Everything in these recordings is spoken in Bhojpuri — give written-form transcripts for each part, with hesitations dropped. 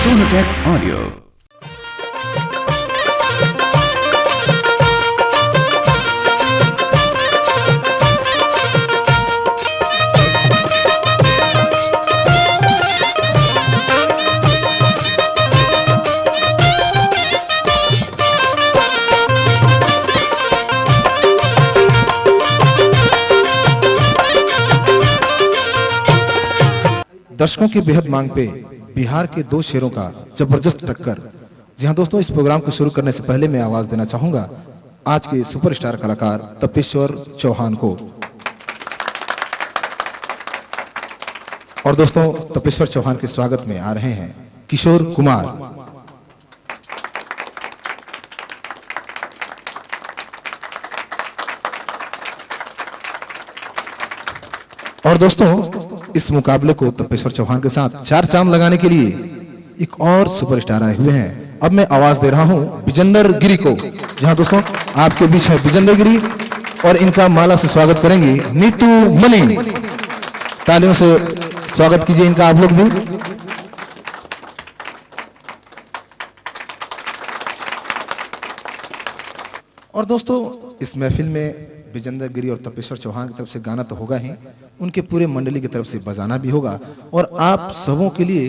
Sonatech Audio. दर्शकों की बेहद मांग पे बिहार के दो शेरों का जबरदस्त टक्कर। जी हाँ दोस्तों, इस प्रोग्राम को शुरू करने से पहले मैं आवाज देना चाहूंगा आज के सुपरस्टार कलाकार तपेश्वर चौहान को। और दोस्तों, तपेश्वर चौहान के स्वागत में आ रहे हैं किशोर कुमार। और दोस्तों, इस मुकाबले को तपेश्वर चौहान के साथ चार चांद लगाने के लिए एक और सुपरस्टार आए हुए हैं। अब मैं आवाज दे रहा हूं विजेंद्र गिरी को। जहां दोस्तों, आपके बीच है विजेंद्र गिरी और इनका माला से स्वागत करेंगे नीतू मनी। तालियों से स्वागत कीजिए इनका आप लोग भी। और दोस्तों, इस महफिल में विजेंद्र गिरी और तपेश्वर चौहान की तरफ से गाना तो होगा ही, उनके पूरे मंडली की तरफ से बजाना भी होगा और आप सबों के लिए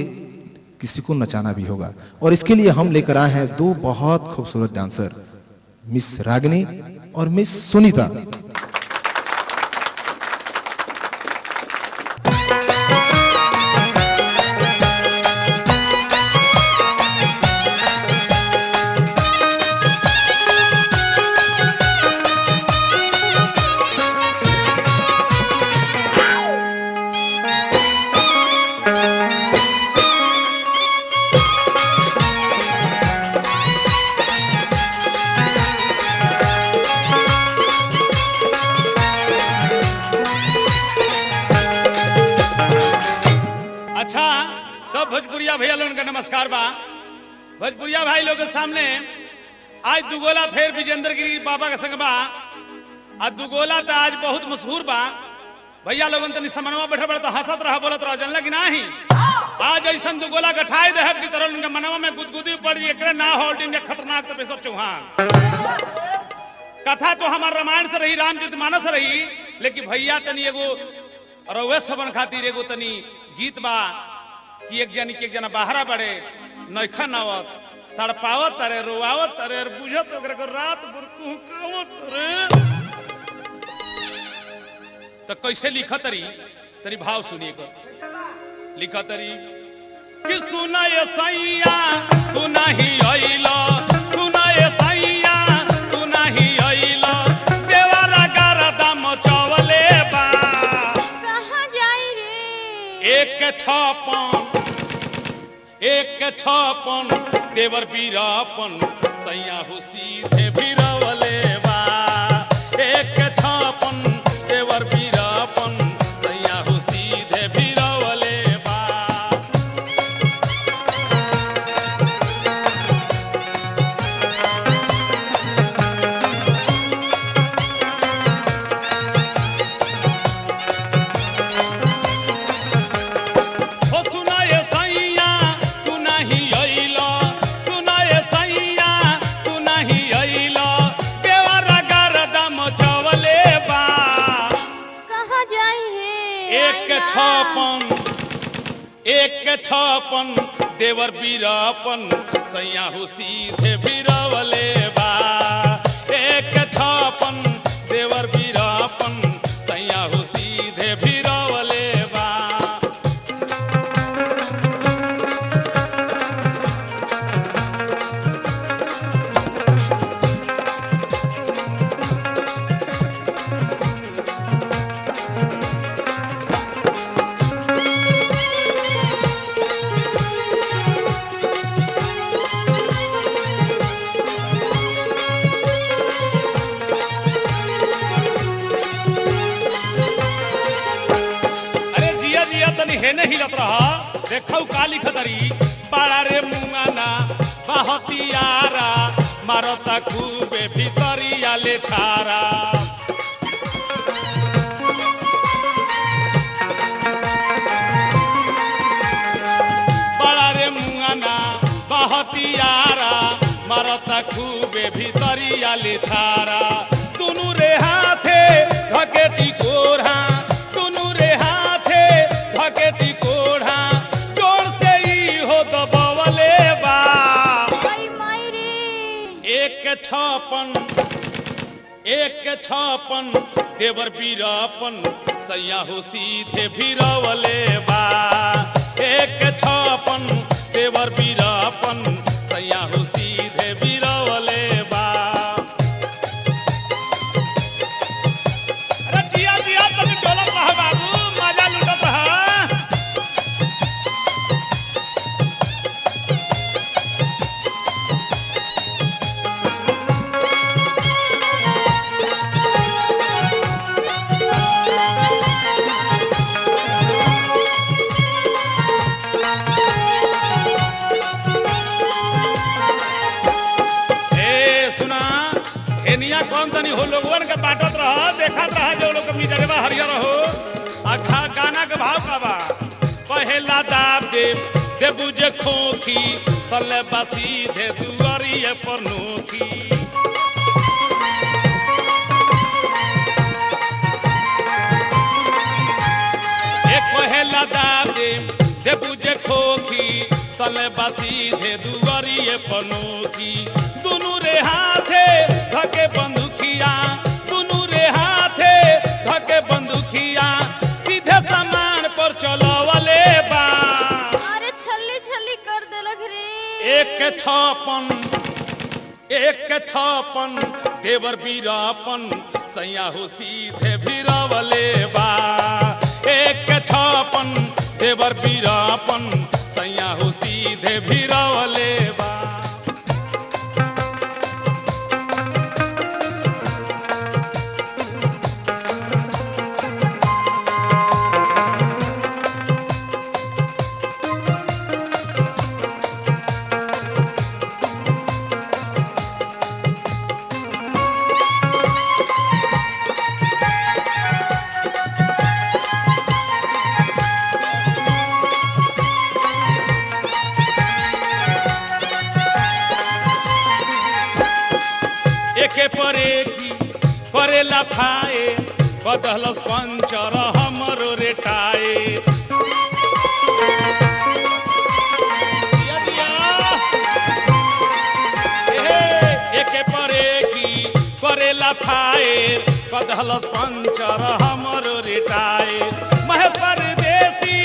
किसी को नचाना भी होगा। और इसके लिए हम लेकर आए हैं दो बहुत खूबसूरत डांसर, मिस रागिनी और मिस सुनीता। भोजपुरिया भैया लोगों का नमस्कार बा। भोजपुरिया भाई लोग के सामने आज दुगोला फेर विजेंद्र गिरी बाबा के संग बा। आज दुगोला तो आज बहुत मशहूर बा। भैया लोगन तनी समनवा बैठे बैठे तो हंसत रहा बोलत रहा, जानला कि नाही। आज ऐसा दुगोला गठाई देहब की तरह उनके मनवा में गुदगुदी पड़ जी। एकरे ना होल्डिंग के खतरनाक तपेश्वर चौहान। कथा तो हमार रामायण से रही, रामचरितमानस रही, लेकिन भैया तनी एगो रउए सबन खातिर एगो तनी गीत बा कि एक जनी के एक जना बाहरा बड़े नैखा नावत तड़पावत तरे रोवावत तरे बुझत ओकरे को रात भर कुहकावत रे। तो कैसे लिखत तरी तरी भाव सुनिए को। लिखत तरी कि सुना ये सैया तू नहीं आइलो, सुना ये सैया तू नहीं आइलो, देवारा गारदा मचवले बा। कहां जाई रे एक छापन एक छापन देवर बीरापन सैया हो सीधे बीरावले बा। एक छापन देवर बीरापन सैया हो सीधे बीरावले बा। एक छापन देवर बीरापन सैया हो सीधे बीरावले बा। एक छापन देवर बीरापन सैया हो सीधे बीरावले बा। हेने हिलत रहा देखौ का लिखतरी पाड़ा रे मुंगाना बहतियारा मारता खूबे भीतरिया ले छारा। बड़ा रे मुंगाना छारा दुनू रे हाथे धकेटी कोढ़ा दुनू रे हाथे धकेटी कोढ़ा जोर से ही हो दबवले बा आई माई रे एक छापन देवर बीरापन सैया हो सीधे भीरवले बा एक छापन देवर बीरापन सैया हो सीधे भीरवले बा अरे जिया जिया तुम डोलत रह बाबू मजा लुटत रह कौन तनी हो लोगवन के बाटत रह देखत रह जो लोग मिजरवा हरियर हो आखा गाना के भाव का बा पहला दाब दे बुझे खोखी तले बसी दे दुआरिए पर नोखी एक पहला दाब दे बुझे खोखी तले बसी दे दुआरिए पर नोखी दुनू रे हाथे धके बंदूकिया दुनू रे हाथे धके बंदूकिया सीधे सामान पर चलवले बा अरे छल्ली छल्ली कर देलक रे एक छापन देवर बीरापन सैया हो सीधे भीरवले बा एक छापन देवर बीरापन सैया हो सीधे भीरवले बा एके परे की करेला खाए बदल पंचर हमरो रेटाए एके परे की करेला खाए बदल पंचर हमरो रेटाए महपर देसी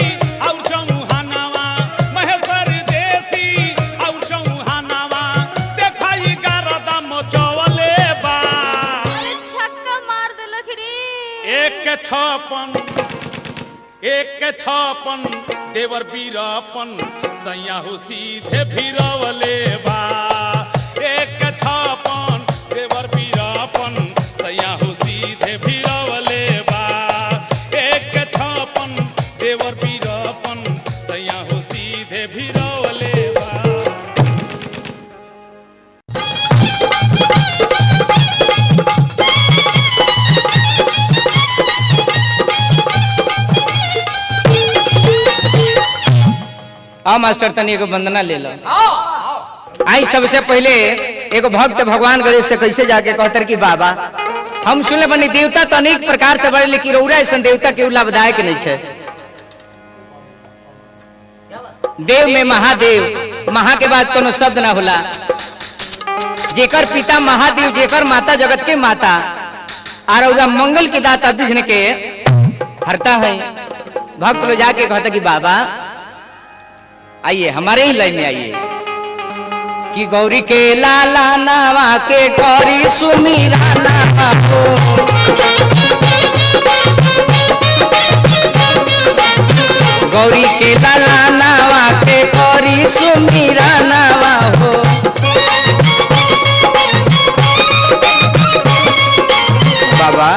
आउ चौहानवा महपर देसी आउ चौहानवा देखाई गारदा मचवले बा अरे छक्का मार देलक रे एक छापन देवर बीरापन सैया हो सीधे भीरवले बा एक छापन देवर बीरापन सैया हो सीधे भीरवले बा एक छापन देवर बीरापन सैया हो सीधे भीरवले बा आओ मास्टर तनी एगो वंदना ले लो आई सबसे पहले एगो भक्त भगवान गणेश से कैसे जाके कहतर कि बाबा हम सुनले बनी देवता तो अनेक प्रकार से बड़े लेकिन रौरा ऐसा देवता के लाभदायक नहीं थे देव में महादेव महा के बाद कोनो शब्द ना होला जेकर पिता महादेव जेकर माता जगत के माता और रौरा मंगल के दाता विघ्न के हरता है भक्त लोग जाके कहता कि बाबा आइए हमारे ही लाइन में आइए कि गौरी के लाला नावा के गौरी सुमीरा नावा हो गौरी के लाला नावा के गौरी सुमीरा नावा हो बाबा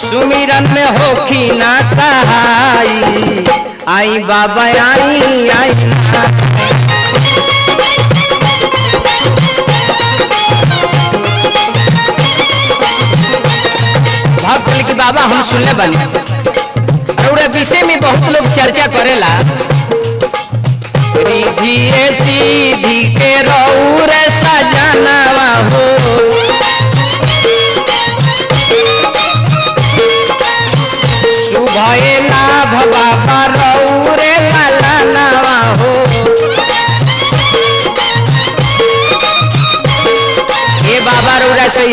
सुमिरन में होखी ना सहाई आई बाबा आई आई भक्त की बाबा हम सुनने बने और विषय में बहुत लोग चर्चा करेला रिधि सीधी के रौर सजनवा हो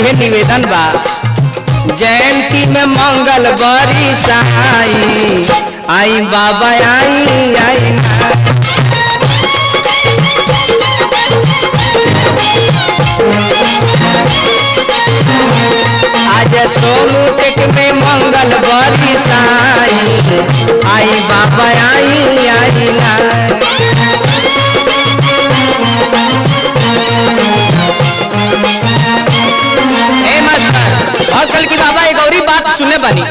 है निवेदन बा जयंती में मंगल बरी साई आई बाबा आई आई ना। आज सोनू टेक में मंगल बरी साई आई बाबा आई आई ना। कल की बाबा एक और बात सुने बनी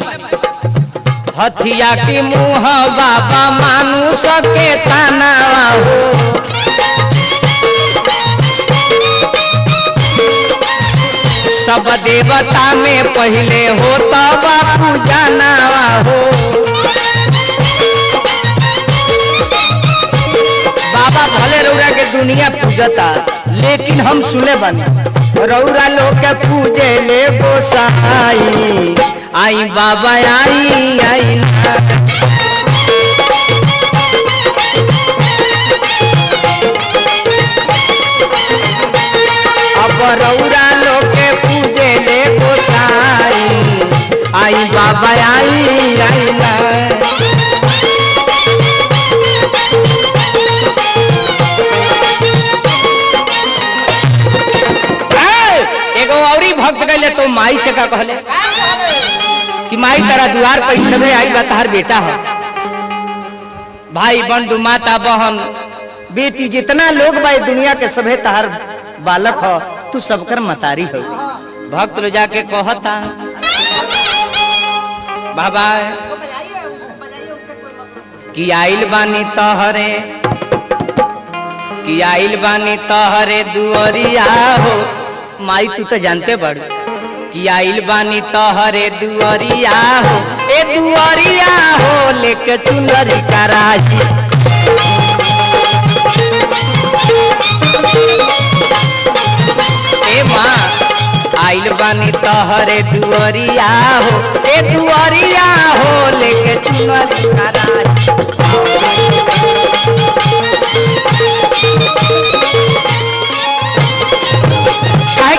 हथिया के मुँह बाबा मानुष के ताना हो सब देवता में पहले होता बापू जाना हो। बाबा भले रौरा के दुनिया पूजता लेकिन हम सुने बनी रौरा लोग के पूजे ले गोसाई आई बाबा आई आई ना। अब रौरा लोग के पूजे ले गोसाई आई बाबा आई आई ना। भक्त गए तो माई से का कहले कि माई तेरा द्वार पर सभे आई बा तहार बेटा है भाई बंधु माता बहन बेटी जितना लोग बा दुनिया के सभे तहार बालक हो तू सबकर मतारी हो। भक्त लो जाके कहता बाबा कि आइल बानी तहरे कि आइल बानी तहरे दुअरिया हो। माई तू तो जानते बड़ कि आइल बानी तहरे दुअरिया हो ए दुअरिया हो लेके चुनरी कराही। ए माँ आइल बानी तहरे दुअरिया हो ए दुअरिया हो लेके चुनरी कराही।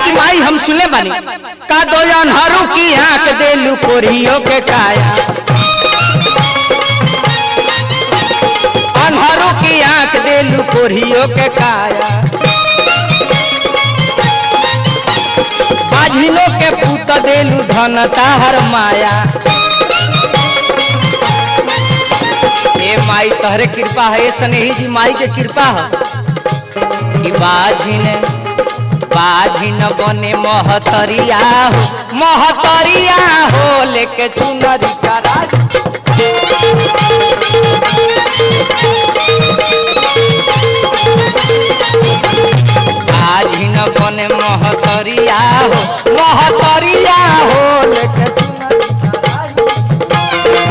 कि माई हम सुने बानी का दो अनहरों की आंख देलू कोरियो के काया अनहरों की आंख देलू कोरियो के काया बाझिनों के पूत देलू धन ताहर माया। ए माई तहरे कृपा है स्नेही जी माई के कृपा है कि बाझिन बने महतरिया हो लेके चुनरी कराही। बाझिन बने महतरिया हो लेके चुनरी कराही।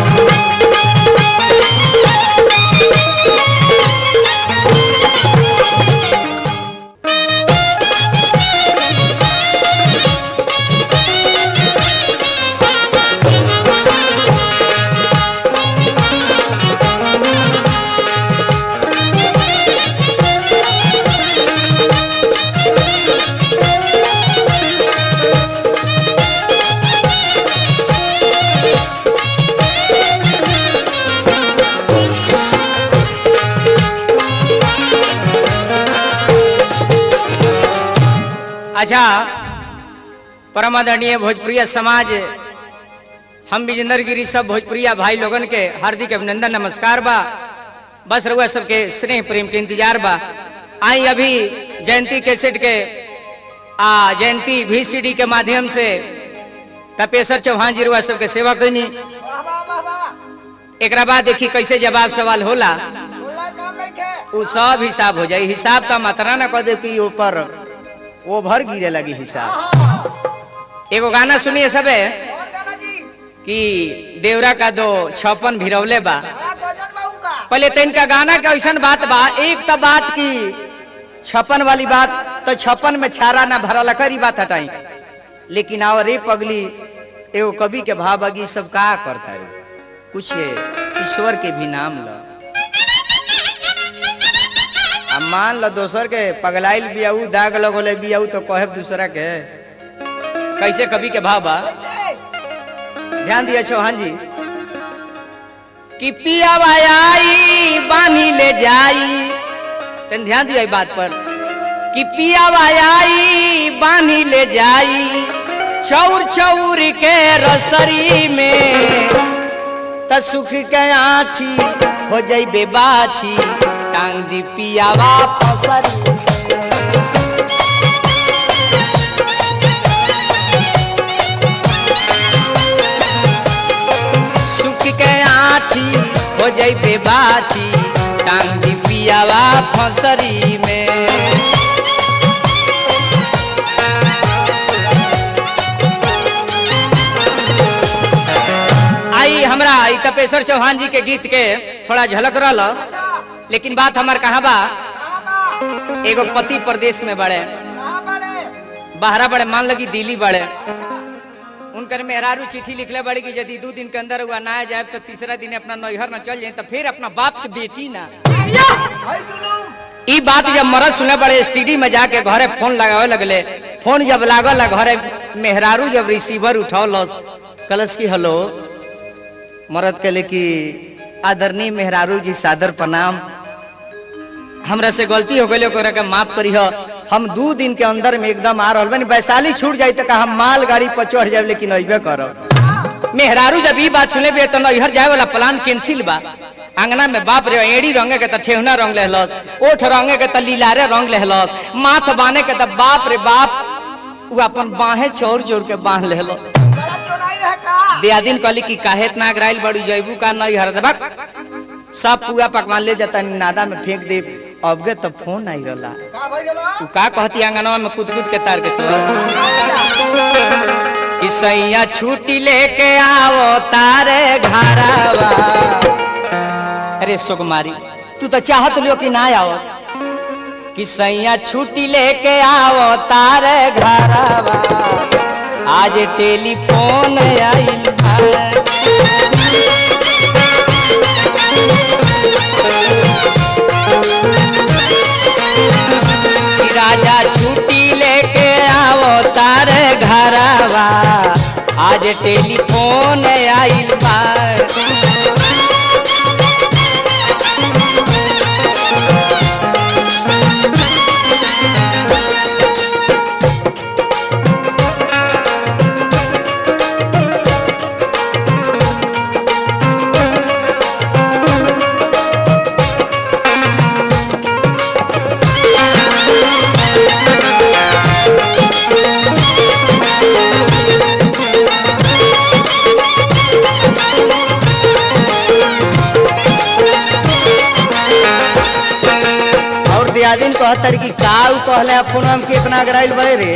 अच्छा परम आदरणीय भोजपुरिया समाज हम विजेंद्र गिरी सब भोजपुरिया भाई लोगन के हार्दिक अभिनंदन नमस्कार बा। बस रहुआ सबके स्नेह प्रेम के इंतजार बा। आई अभी जयंती कैसेट के जयंती VCD के माध्यम से तपेश्वर चौहान जी रहुआ सबके सेवा कैनी। एक बाद देखी कैसे जवाब सवाल होला वो सब हिसाब हो जाए। हिसाब का मात्रा ना कह दे कि ऊपर ओभर गिरे लगी हिसाब। एगो गाना सुनिए सबे कि देवरा का दो 56 भिरवले बा। पहले तो इनका गाना का ऐसा बात बा एक तो बात की 56 वाली बात तो 56 में छारा ना भरा करी बात हटाई लेकिन आओ रे पगली एगो कवि के भाव बगी सब का करता है कुछ ईश्वर के भी नाम लो। अब मान लो दोसर के पगलाइल बियाऊ दाग लगोले बियाऊ तो कहे दूसरा के कैसे कवि के भाव बा, ध्यान दिया चौहान जी। कि पिया आई बानी ले जाई, तन ध्यान दिया बात पर। कि पिया आई बानी ले जाई चौर चौर के रसरी में, त सुख के आठी हो जाई बेबाछी टांग दी पियावा पसरी। सुख के आठी हो जाई बेबाछी टांग दी पियावा फसरी में। आई हमरा तपेश्वर चौहान जी के गीत के थोड़ा झलक रहा, लेकिन बात हमार कहाँ बा। एगो पति प्रदेश में बड़े, बाहरा बड़े, मान लगी दिल्ली बड़े, उनकर मेहरारू चिट्ठी लिखले बड़ी कि यदि 2 दिन के अंदर हुआ ना जाए तो तीसरा दिन अपना नैहर न चल जाए तो फिर अपना बाप के बेटी ना। ई बात जब मरद सुने बड़े स्टडी में जाके घरे फोन लगावे लगले। फोन जब लागल घरे मेहरारू जब रिसीवर उठौलस, कलस की हेलो, मरद कहले कि आदरणीय मेहरारू जी सादर प्रणाम, हमरा से गलती हो गई, ओकरा के माफ करी हो। हम 2 दिन के अंदर में एकदम आ रहल बानी, वैशाली छूट जाई तो हम माल गाड़ी पर चढ़ जाए, लेकिन अइबे करब। मेहरारू जब ई बात सुने बे तो नैहर जाए वाला प्लान कैंसिल बा। अंगना में बाप रे एड़ी रंगे के त ठेहुना रंग लेहलस, ओठ रंगे के त लीलारे रंग लेहलस, माथ बाने के त बाप रे बाप वो अपन बाहे चोर चोर के बांध लेहलस। दियादिन कहली कि काहे इतना अगराइल बड़ी जैबू का नैहर देबक, सब पूरा पकवान ले जाता नादा में फेंक दे। अबगे तो फोन आई रहला, तू का कहती अंगनवा में कूद कूद के तार के सोर कि सैया छुट्टी लेके आवो तारे घरवा। अरे सुकुमारी तू तो चाहत लियो कि ना आओ, कि सैया छुट्टी लेके आवो तारे घरवा, आज टेलीफोन आइल है। राजा छुट्टी लेके आवो तारे घरवा, आज टेलीफोन आइल बा। दिन कहतर कि काऊ कहले फोन हम के इतना अगराइल बड़े रे,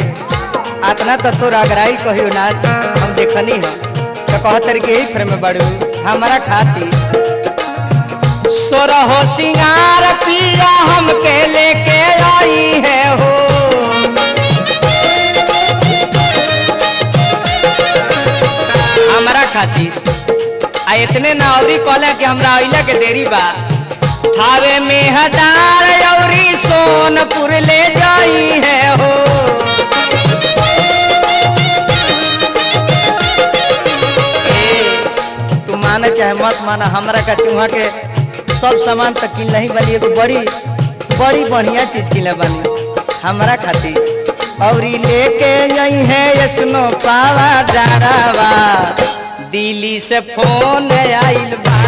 आतना तो तोर अगराइल कहियो ना हम देखनी है, तो कहतर के ही फ्रेम में बड़ू हमारा खाती। सोरहो सिंगार पिया हमके लेके आई है हो, हमारा खाती। आ इतने ना अभी कहले कि हमरा अइला के देरी बा, थावे में हजार औरी सोनपुर ले जाई है हो। तू माने चाहे मत माना, हमरा का वहाँ के सब सामान तक किन नहीं बनी, एगो बड़ी बड़ी बढ़िया चीज किले बनी हमरा खातिर। और लेके जाई है स्नो पावा डरावा, दिल्ली से फोन आइल बा।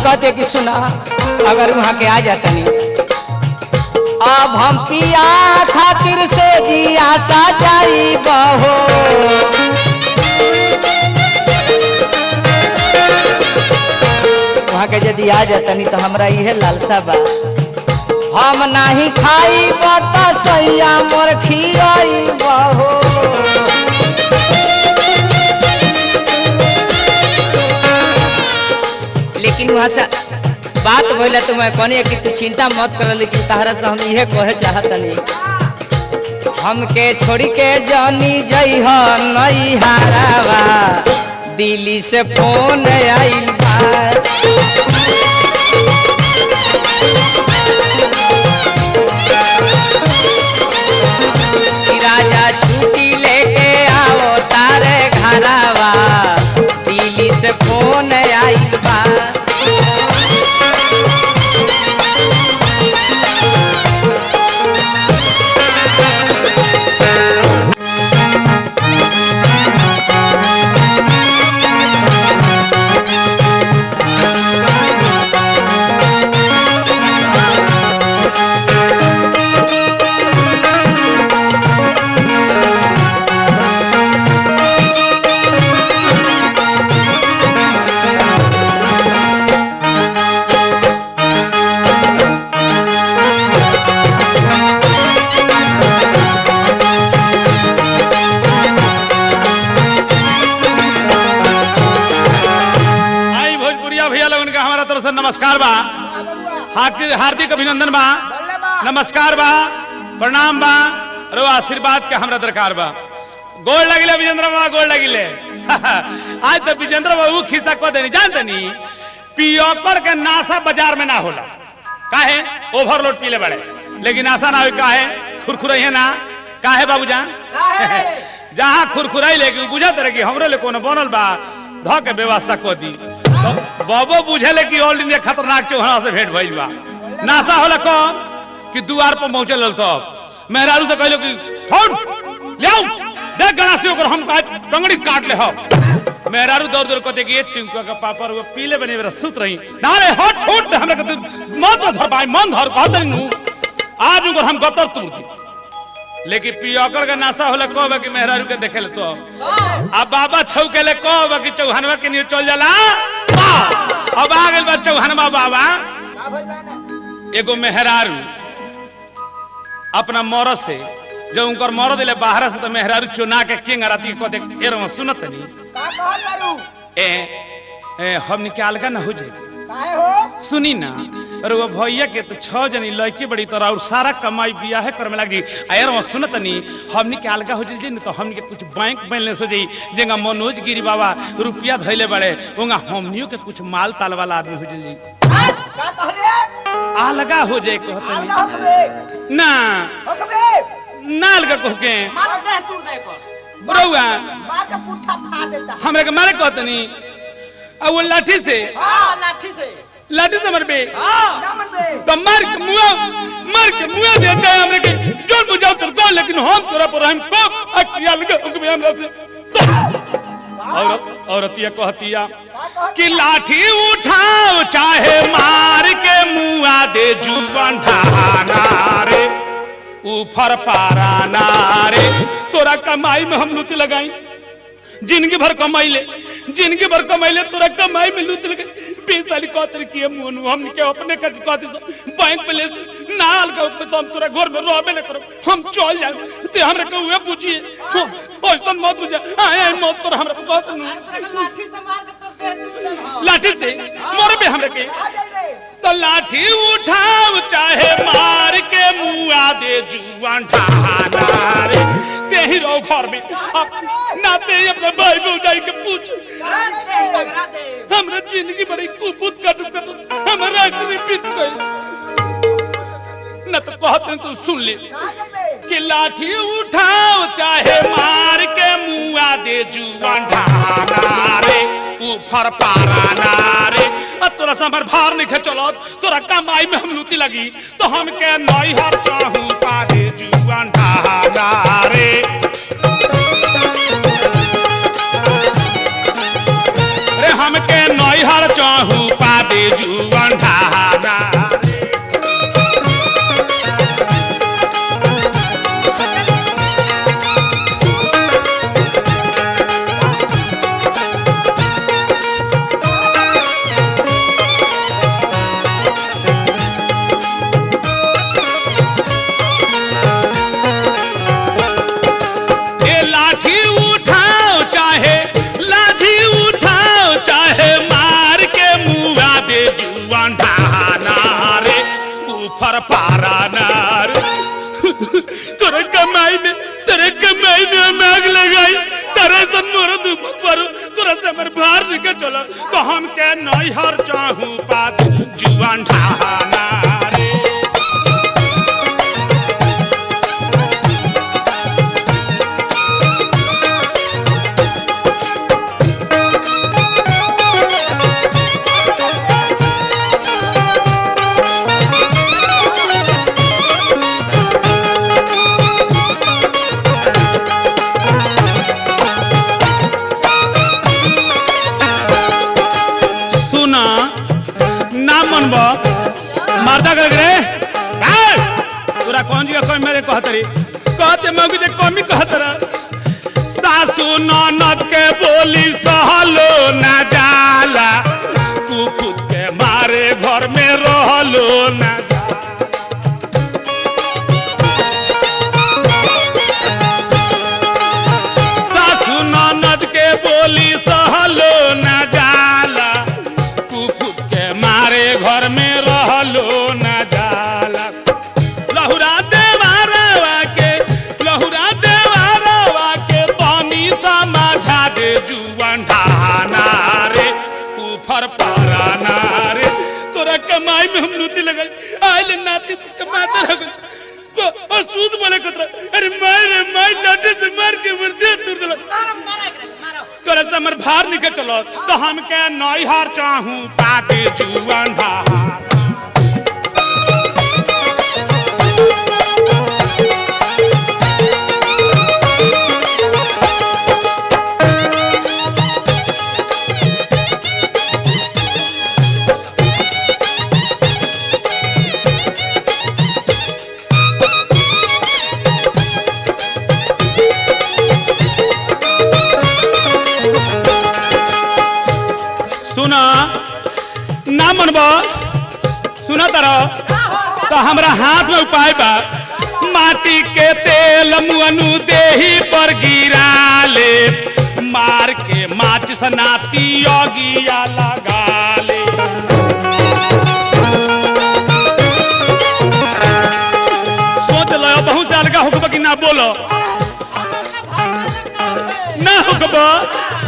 कहते कि सुना अगर वहां के आ जाता नहीं, अब हम पिया खातिर से जिया साचाई बहो। वहाँ के यदि आ जातनी तो हमरा इहे लालसा बा हम नहीं खाई बता सैया मोर खियाई बहो लेकिन वहाँ से बात भइला तो मैं कहनी कि तू चिंता मत कर लेकिन तहरा से हम इहे कहे चाहतनी हमके छोड़ी के जानी जइह नई हारावा दिल्ली से फोन आइल बा राजा छुट्टी लेके आओ तारे घरावा दिल्ली से फोन आइल बा नमस्कार बा हार्दिक अभिनंदन बा नमस्कार बा प्रणाम बा रो आशीर्वाद के हमरा दरकार बा गोड़ लगिले विजेंद्र बाबा गोड़ लगिले आज तो विजेंद्र बाबू खिस्सा को देनी जानते नहीं पियोकर के नासा बाजार में ना होला काहे ओवरलोड पीले बड़े लेकिन आशा ना हो काहे खुरखुरई है ना काहे बाबूजान जहां खुरखुराई लेके बुझत रहे कि हमरे ले कोनो बनल बा ध के व्यवस्था को दी बाबू बुझे कि ऑल इंडिया खतरनाक चौहाना से भेंट भइल बा नासा होला कौन कि द्वार पर पहुंचे लल तो मेहरारू से कहलो कि फोन ले आओ देख गणासी ओकर हम टंगड़ी काट ले हो मेहरारू दौड़ दौड़ कहते कि टिंकुआ का पापा वो पीले बने मेरा सुत रही ना रे हट फुट हमरे कहते मत धर पाए मन धर कहते नु आज ओकर हम गतर तुर दी लेकिन पियोकर का नासा होला कहबा कि मेहरारू के देखे ले तो अब बाबा छौ के ले कहबा कि चौहानवा के नी चल जाला अब आ गइल बा चौहानवा बाबा एगो मेहरारू अपना मरद से जब उनकर मरद ले बाहर से तो मेहरारू चुना के किंग राती को देख एरो सुनत नहीं का कहल बारू ए हम निकाल का ना हो जाए काहे हो सुनी ना अरे वो भैया के तो 6 जनी लड़की बड़ी तोरा और सारा कमाई बियाह कर में लगी यार वो सुनत नहीं हमनी के अलगा हो जई तो हमनी के कुछ बैंक बैलेंस हो जाई जेगा मनोज गिरी बाबा रुपया धइले बड़े ओंगा हमनियो के कुछ माल ताल वाला आदमी हो जई का कहले अलगा हो जाए कहत ना होकबे ना अलगा कह के मार दे तू दे पर बड़ुआ मार के पुट्ठा फाड़ देता हमरे के मारे कहत नहीं अब वो लाठी से लाठी से मरबे तो मार के मुआ दे चाहे हमरे के जोर बुझाओ तो कौन लेकिन हम तोरा पर हम को अकिया लगे हमके हमरा से औरतिया कहतिया कि लाठी उठाओ चाहे मार के मुआ दे जुबान ढाना रे ऊपर पाराना रे तोरा कमाई में हम लूट लगाई जिंदगी भर कमाई ले तोरा कमाई में लूट लगे 20 साल कौतर किए मोनू हम के अपने का कहते बैंक में ले नाल का तो हम तोरा घर में रहबे ले करो हम चल जाए ते हमरा के हुए पूछिए ओइसन मत बुझा आए मत कर हमरा को कहत लाठी से मार के तोर देह टूट लाठी से मरबे हमरा के तो लाठी उठाओ चाहे मार के मुआ दे जुआन ढाना रे तेही रो घर में ना ते अपने भाई को जाई के पूछ हमरा जिंदगी बड़ी कुपुत काट हमरा इतनी बीत गई न तो कहते तू सुन ले कि लाठी उठाओ चाहे मार के मुआ दे जुआन ढाना रे ऊपर पाराना रे तोरा से हमर भार नहीं चलो तोरा कमाई में हम लूटी लगी तो हम के नई हर चाहू पा दे जुआन ढाना रे रे हम के नई हर चाहू पा दे जुआन ढाना ढहानार तोरे कमाई में हम आग लगाई तेरे से मरद ऊपर पड़ो तोरा से हमर भार निकल चलो तो हम के नहीं हर चाहूं पात जुआन ढहानार मारदा कर रे पूरा कौन जी कोई मेरे कहतरी कहते मगु जे कमी कहतरा सासू ननद के बोली सहलो ना जाला कुकुत के मारे घर में रहलो ना सासू ननद के बोली सहलो ना जाला कुकुत के मारे घर में रहलो ना जाला लहुरा देवारवा के पानी समझा दे जुआन ढहाना रे ऊपर पाराना रे तोरा कमाई में हम लूटी लगल आइले नाती तू कमाते रह और सूद बोले कतरा अरे मार लाठी से मार के मरते तू दला तोरा से हमर भार निकल चलो तो हम के नई हार चाहूं पाते जुआन ढहाना सुना ना मनबा सुना तारा तो हमरा हाथ में उपाय बा माटी के तेल मुअनु देही पर गिरा ले मार के माचिस नाती योगिया लगा ले सोच लो बहुत साल का हुक्म कि ना बोलो ना हुक्म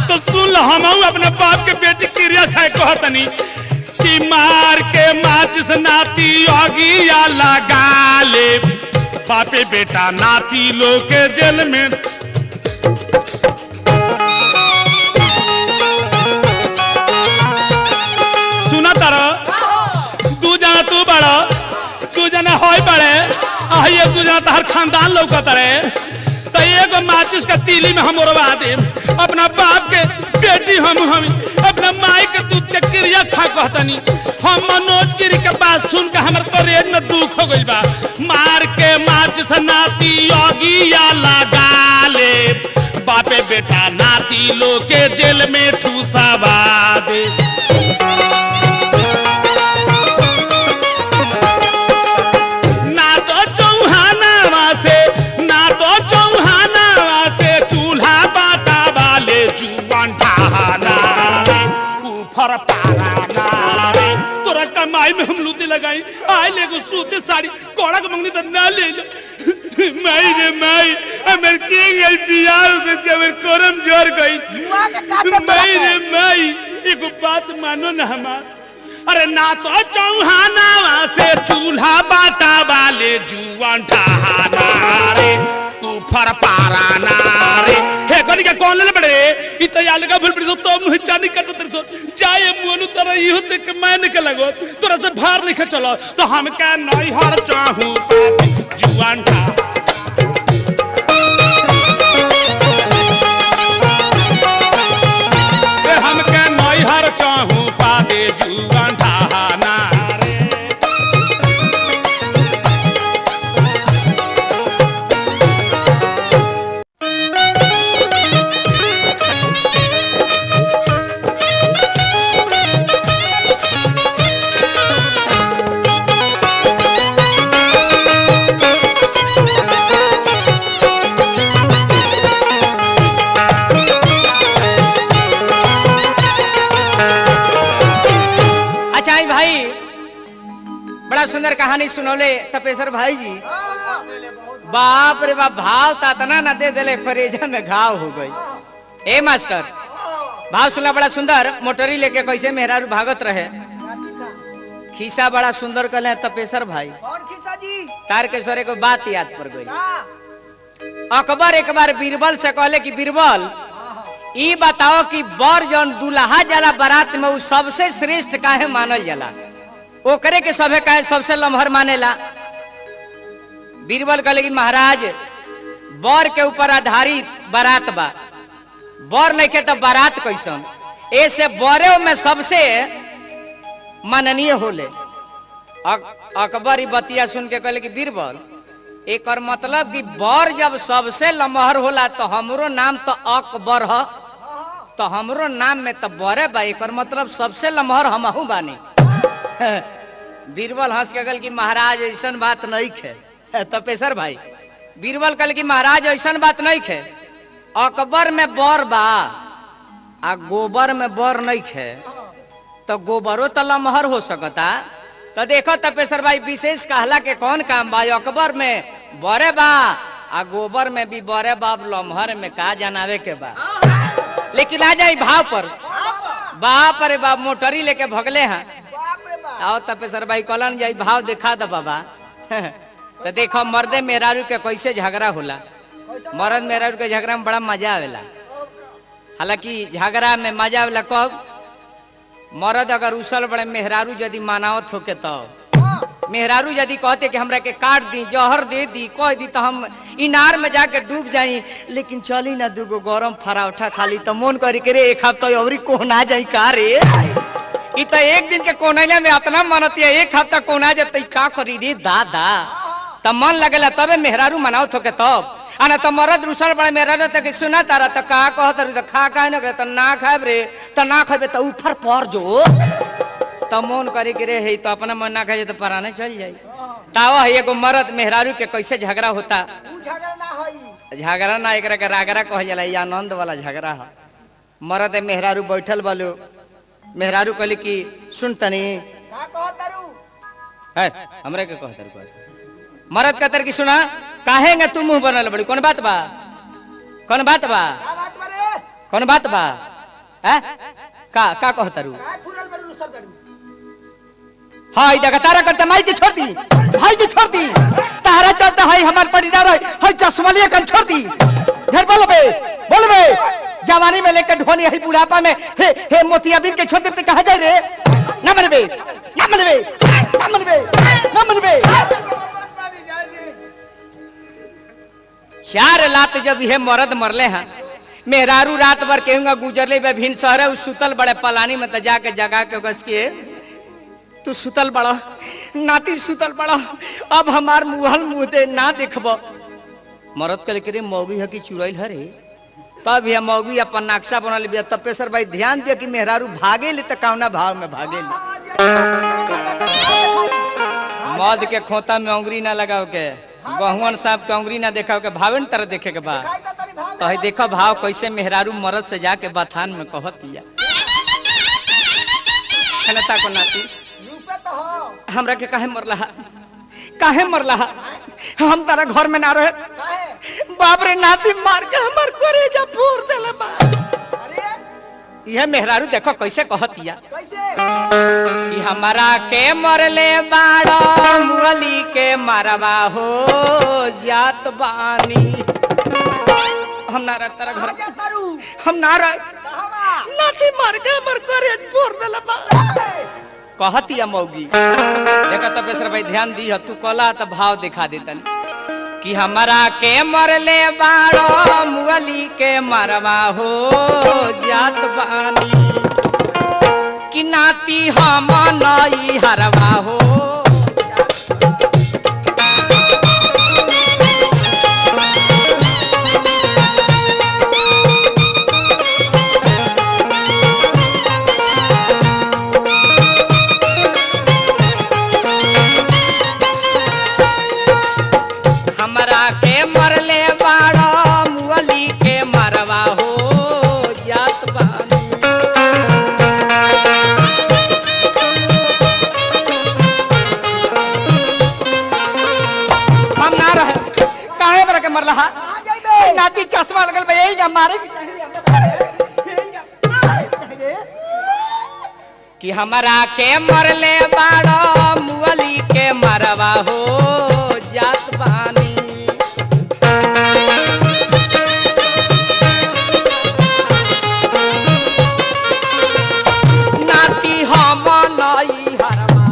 तो सुन लो हम अपने बाप के बेटी क्रिया खाए कहतनी कि मार के माचिस नाती योगिया लगा ले बापे बेटा नाती लोग के जेल में सुना तारा तू जना तू बड़ा तू जना होई बड़े आइए तू जना हर खानदान लौकत रहे तो एगो माचिस का तीली में हम उड़वा दे अपना बाप के बेटी हम अपना माई के दूध के क्रिया खा कहतनी हम मनोज गिरी के बात सुन के हमर परेड में दुख हो गइल बा मार के माचिस नाती योगिया लगा ले बापे बेटा नाती लोग के जेल में ठूसावा दे ना तो चौहानावा से चूल्हा बाटा वाले जुआन ढहाना रे ऊपर पाराना रे तोरा कमाई में हम लूटी लगाई आए लेगो सूती साड़ी कोड़ा के मंगनी तो ना ले लो माई रे माई हमर के गई बियाह में हमर करम जोर गई माई रे माई एगो बात मानो ना हमार अरे ना तो चौहानावा से चूल्हा बाटा वाले जुआन ढहाना रे ऊपर पाराना रे हे कनी के कौन ले बड़े ई तो या लगा भूल पड़ी तो मुंह चानी कट तर तो जाए मुनु तर इहो देख के मैं निकल लगो तोरा से भार नहीं चलो तो हम के नहीं हर चाहूं जुआन ढा हम के नहीं हर चाहूं पादे जुआन ढहाना नहीं सुनौले तपेश्वर भाई जी, बाप रे बाप, भाव तातना न दे देले करेजा में घाव हो गई। ए मास्टर भाव सुनला बड़ा सुंदर, मोटरी लेके कैसे मेहरारू भागत रहे, खीसा बड़ा सुंदर कहले तपेश्वर भाई। कौन खिस्सा जी? तारकेश्वर को बात याद पड़ गई। अकबर एक बार बीरबल से कहले कि बीरबल ई बताओ कि बर जौन दुल्हा जाला बारात में, वो सबसे श्रेष्ठ काहे मानल जाला, ओकरे के सभे काहे सबसे लम्हर मानेला। बीरबल कहले कि महाराज बर के ऊपर आधारित बारात बा, बर नहीं के तो बारात कैसन, ऐसे बरे में सबसे माननीय होले। अकबर ई बतिया सुन के कहले कि बीरबल एक मतलब कि बर जब सबसे लम्हर होला तो हमरो नाम तो अकबर है, तो हमरो नाम में तो बरे बा, एक मतलब सबसे लम्हर हमहू बानी। बीरबल हंस के कहल कि महाराज ऐसन बात नहीं खे। तपेश्वर भाई बीरबल कहल कि महाराज ऐसन बात नहीं खे, अकबर में बर बा आ गोबर में बर नहीं खे, तो गोबरो तो लम्हर हो सकता। तो देखो तपेश्वर भाई विशेष कहला के कौन काम बा, अकबर में बरे बा आ गोबर में भी बरे बाप, लम्हर में का जनावे के बा। लेकिन आ जाई भाव पर, बाप रे बाप मोटरी लेके भगले हैं। आओ तपेश्वर भाई कहलन जाई भाव दिखा दो बाबा। तो देखो मर्दे मेहरारू के कैसे झगड़ा होला, मर्द मेहरारू के झगड़ा में बड़ा मजा आवेला। हालांकि झगड़ा में मजा आवेला कब, मर्द अगर उसल बड़े मेहरारू यदि मानावत होके तो मेहरारू यदि कहते कि हमरा के काट दी, जहर दे दी, कह दी तो हम इनार में जाके डूब जाई, लेकिन चली ना दूगो गरम फराउठा खाली तो मन करी के रे एक हफ्ता अवरी कोहना जाई का रे, ई तो एक दिन के कोहनैला में इतना मनती है, एक हफ्ता कोहना जाते का करी रे दादा, तब मन लगेला तबे मेहरारू मनावत होके तब। आना तो मरद रुसल बड़े मेहरारू तक सुना तारा तो का कहत रे, तो खा काहे न तो ना खाब रे, तो ना खाबे तो ऊपर पर जो तो मन करे कि रे है तो अपना मन ना खाए तो पराने चल जाई। तावा है एगो मर्द मेहरारू के कैसे झगड़ा होता, झगड़ा ना एक रागरा कह जाला, ये आनंद वाला झगड़ा है। मर्द मेहरारू बैठल बालू, मेहरारू कहली कि सुन तनी हमरे के कहतर, मर्द कहतर कि सुना काहेंगे तू मुंह बनल बड़ी, कौन बात बा, कौन बात बा, कौन बात बा, का कहतरू, हाय देखा तारा करते माई के छोड़ दी, भाई के छोड़ दी, तारा चलता है हमार परिवार है, हाय चश्मा लिए कर छोड़ दी, घर बोल बे जवानी में लेकर ढोनी है बुढ़ापा में हे मोतियाबिन के छोड़ देते कहा जाए रे, ना मनबे ना मनबे ना मनबे ना मनबे। चार लात जब ये मर्द मरले हैं, मेहरारू रात भर कहूंगा गुजरले भिन्न शहर उस सुतल बड़े पलानी में तो जाके जगा के गस के तू सुतल बड़ा नाती सुतल बड़ा, अब हमार मुहल मुंह दे ना देखब। मरद कल के मौगी है कि चुरैल है रे, तब यह मौगी अपन नक्शा बना ले। तपेश्वर भाई ध्यान दिया कि मेहरारू भागे ले तो कौना भाव में भागे ले, मौद के खोता में उंगली ना लगाओ के, गहुवन साहब के उंगली ना देखा के, भावे तरह देखे के बाद तो है देखो भाव कैसे मेहरारू मरद से जाके बथान में कहतिया को नाती हमरा के काहे मरला, काहे मरला, हम तारा घर में ना रहे, बाप रे नाती मार के हमार करेजा फोड़ देले बा। यह मेहरारू देखो कैसे कहतिया कि हमारा के मरले बाड़ो मुअली के मरवा हो जात बानी, हम ना रह तारा घर, हम ना रह, नाती मार के हमार करेज फोड़ देले बा। कहतिया मौगी देखा तपेश्वर भाई ध्यान दी, तू कहला तो भाव दिखा देतन कि हमारा के मरले बाड़ो मुअली के मरवा हो जात बानी, कि नाती हम नई हरवा हो। के मरला हा नाती चश्मा लगल बा यही ना मारे कि हमारा के मरले बाड़ो मुअली के मरवा हो जात बानी नाती हम नई हरवा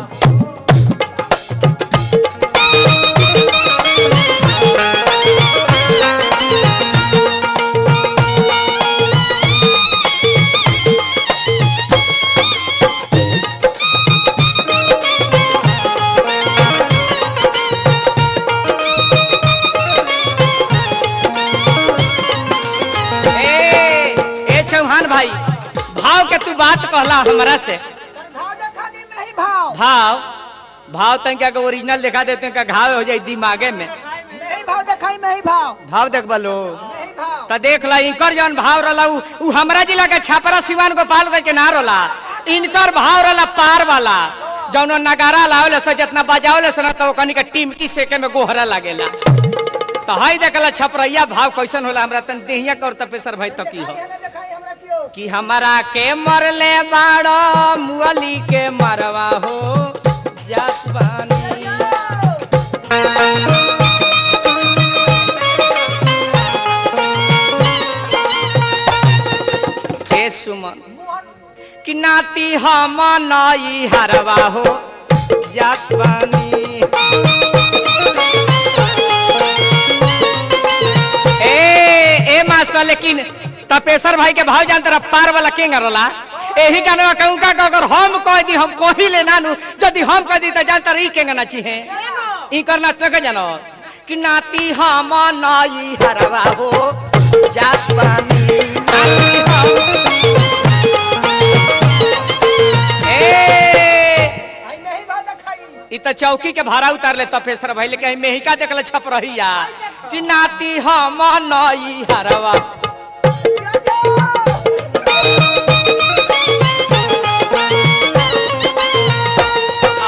चौहान भाई भाव के तू बात कहला हमरा से भाव भाव तंका के ओरिजिनल दिखा देते हैं का घाव हो जाए दिमागे में भाव देख बलो तो देख ला इनकर जौन भाव रहा उ हमरा जिला के छापरा सिवान गोपाल के ना रोला इनकर भाव रहा पार वाला जौन नगारा लावले से जितना बजावले से ना तो कनी के टीमकी सेके में गोहरा लागेला तो हई देखला छपरैया भाव कैसन होला हमरा तन देहिया कर तपेसर भाई तो की हो कि हमारा के मरले बाड़ो मुअली के मरवा हो जात बानी ए सुमन कि नाती हम नई हरवा हो जात बानी ए मास्टर लेकिन तपेसर भाई के भाव जानते पार वाला केंगा रोला यही गाना कहूँ का अगर हम कह दी हम कोही ले नानू यदि हम कह दी तो जानता रही केंगा ना चाहिए ई करना तो के जानो कि नाती हम नई हरवा हो जात बानी नाती हम ई तो चौकी के भाड़ा उतार ले तपेसर भाई लेकिन मेहिका देख ले छप रही यार कि नाती हम नई हरवा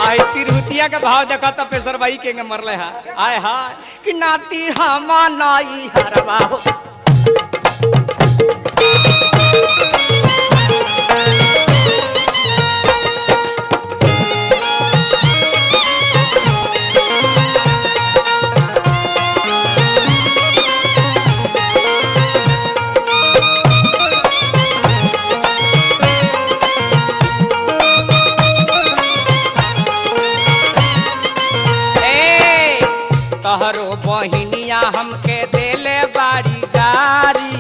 आई तिरुतिया के भाव देखा तपेसर भाई के मरले हा आय हा कि नाती हम नई हरवा हो तहरो बहिनिया हमके देले बाड़ी गारी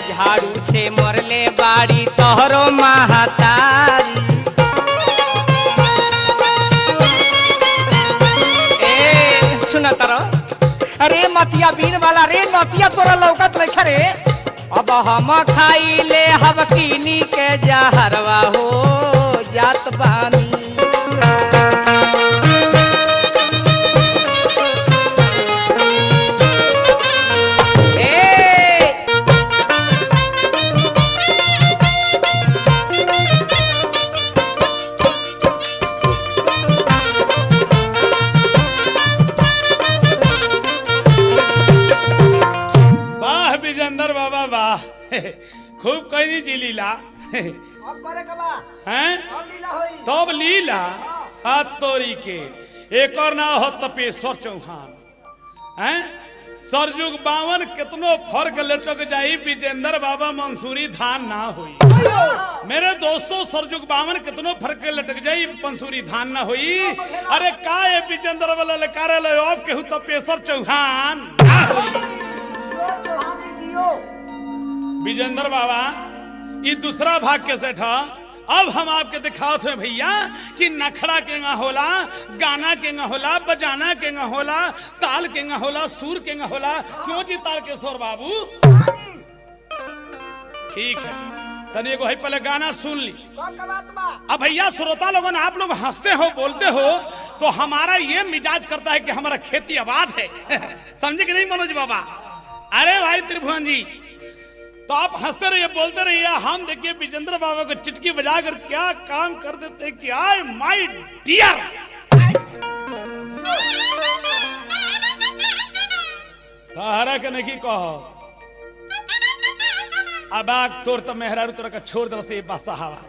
झाड़ू से मरले बाड़ी तहरो महतारी ए सुन तारो अरे मतिया बीन वाला रे नतिया तोरा लौकत लइखा रे अब हम खाइले हवकीनी के जहरवा हो जात बानी वाह विजेंद्र बाबा वाह खूब कही जी लीला हैं तब लीला हाथ तोरी के एक और ना हो तपेश्वर चौहान हैं सरजुग बावन कितनो फर्क लटक जाई विजेंद्र बाबा मंसूरी धान ना हुई मेरे दोस्तों सरजुग बावन कितनो फर्क लटक जाई मंसूरी धान ना हुई अरे का ये विजेंद्र वाला ले कार्यालय अब केहू तपेश्वर चौहान ना हुई विजेंद्र बाबा ये दूसरा भाग के सेठ अब हम आपके दिखाते हैं भैया कि नखड़ा केंगा होला, गाना केंगा होला, बजाना केंगा होला, ताल केंगा होला, सुर केंगा होला। क्यों जी ताल के स्वर बाबू? ठीक है, तने को है पहले गाना सुन ली। अब भैया श्रोता लोगों आप लोग हंसते हो बोलते हो तो हमारा ये मिजाज करता है कि हमारा खेती आबाद है। समझे कि नहीं मनोज बाबा? अरे भाई त्रिभुवन जी, तो आप हंसते रहिए बोलते रहिए, हम देखिए विजेंद्र बाबा को चिटकी बजाकर क्या काम कर देते कि आई माय डियर तारा के नहीं कह अब तोर तो मेहरारू तोरा का छोड़ दल से बासा हवा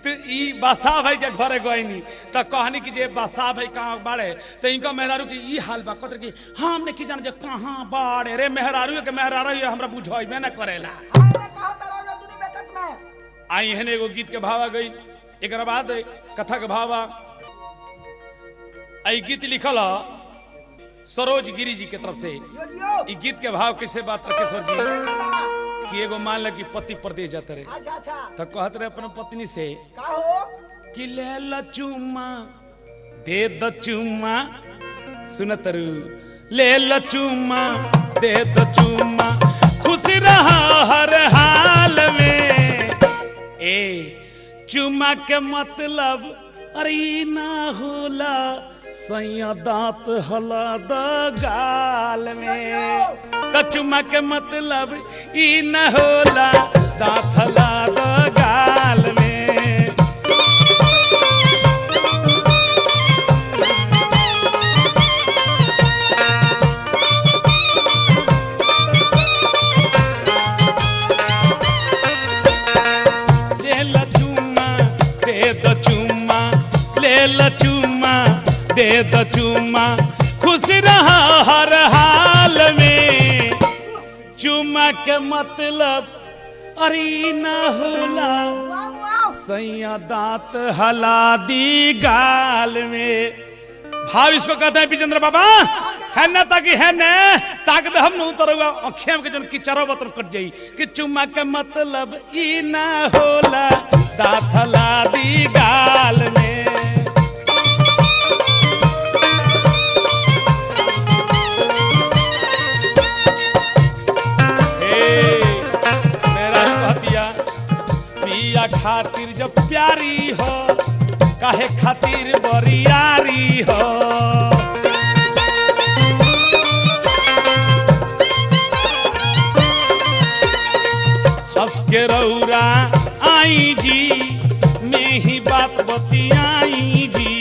तो ई बासा भाई के घरे गईनी तो कहनी कि जे बासा भाई कहाँ बाड़े तो इनका मेहरारू की ई हाल बा कतर की हमने की जान जे कहाँ बाड़े रे मेहरारू के मेहरारू हमरा बुझाइबे ना करेला आई हने एगो गीत के भावा गई एक बाद कथा के भावा आई गीत लिखल सरोज गिरी जी के तरफ से ई गीत के भाव कैसे बात रखेश्वर जी कि एगो मान ल कि पति परदेश जाते रहे तो कहते रहे अपने पत्नी से कि ले ल चुम्मा दे द चुम्मा सुनत रू ले ल चुम्मा दे द चुम्मा खुशी रहा हर हाल में ए चुम्मा के मतलब अरे ना होला सैया दांत हला द गाल में तो चुम्मा के मतलब ई न होला दांत हला द गाल में ले ल चुम्मा दे द चुम्मा ले ल चुम्मा दे द चुम्मा खुश रहा हर हाल में चुम्मा के मतलब अरे न होला सैया दांत हला दी गाल में भाव इसको कहते हैं विजेंद्र बाबा है ना ताकि है न ताकि हम न उतरुआ अखियां के जन किचरो बतर कट जाई कि चुम्मा के मतलब ई न होला दांत हला दी गाल में खातिर जब प्यारी हो काहे खातिर बरियारी हो हंस के रौरा आई जी में ही बात बतियाई जी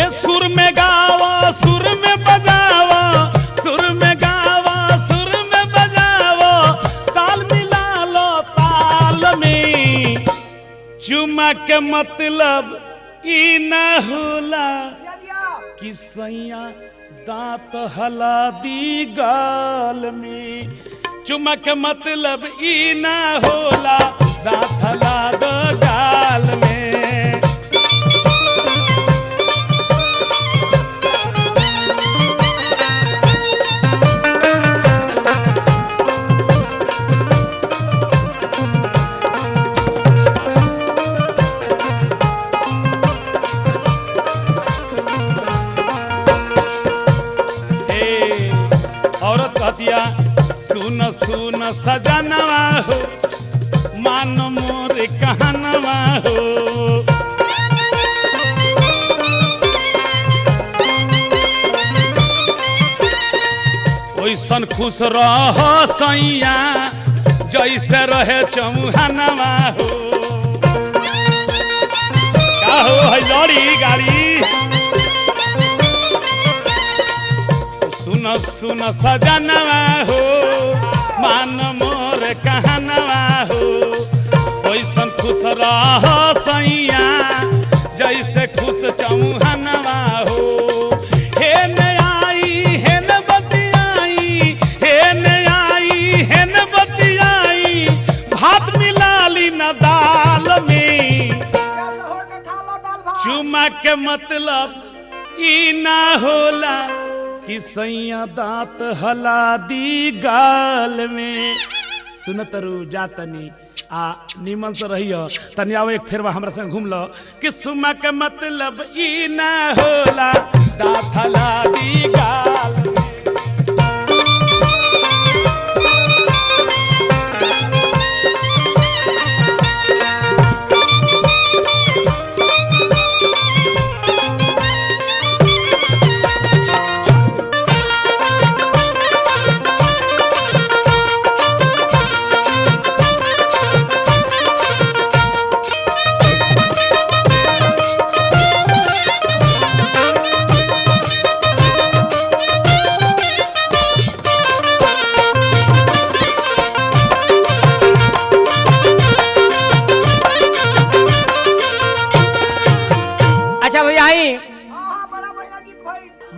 ए सुर में गावा सुर में बजावा चुम्मा के मतलब ई न होला कि सैया दांत हला दी गाल में चुम्मा के मतलब ई न होला दांत हला द गाल में सुन सुन सजनवा हो मान मोर कहनवा हो ओइसन खुश रह सैया जैसे रहे चौहानवा हो का हो है लड़ी गाड़ी सुन सुन सजनवा हो मान मोर कहनवा हो ओइसन खुश रह सैया जैसे खुश चौहानवा हो हे न आई हे न बतियाई हे न आई हे न बतियाई भात मिलाली न दाल में चुम्मा के मतलब ई ना होला कि सैया दांत हला दी गाल में सुनतरू जातनी आ निमन से रहियो तनी आओ एक फेरवा हमरा संग घूम लो कि सुमा के मतलब ई ना होला दांत हला दी गाल में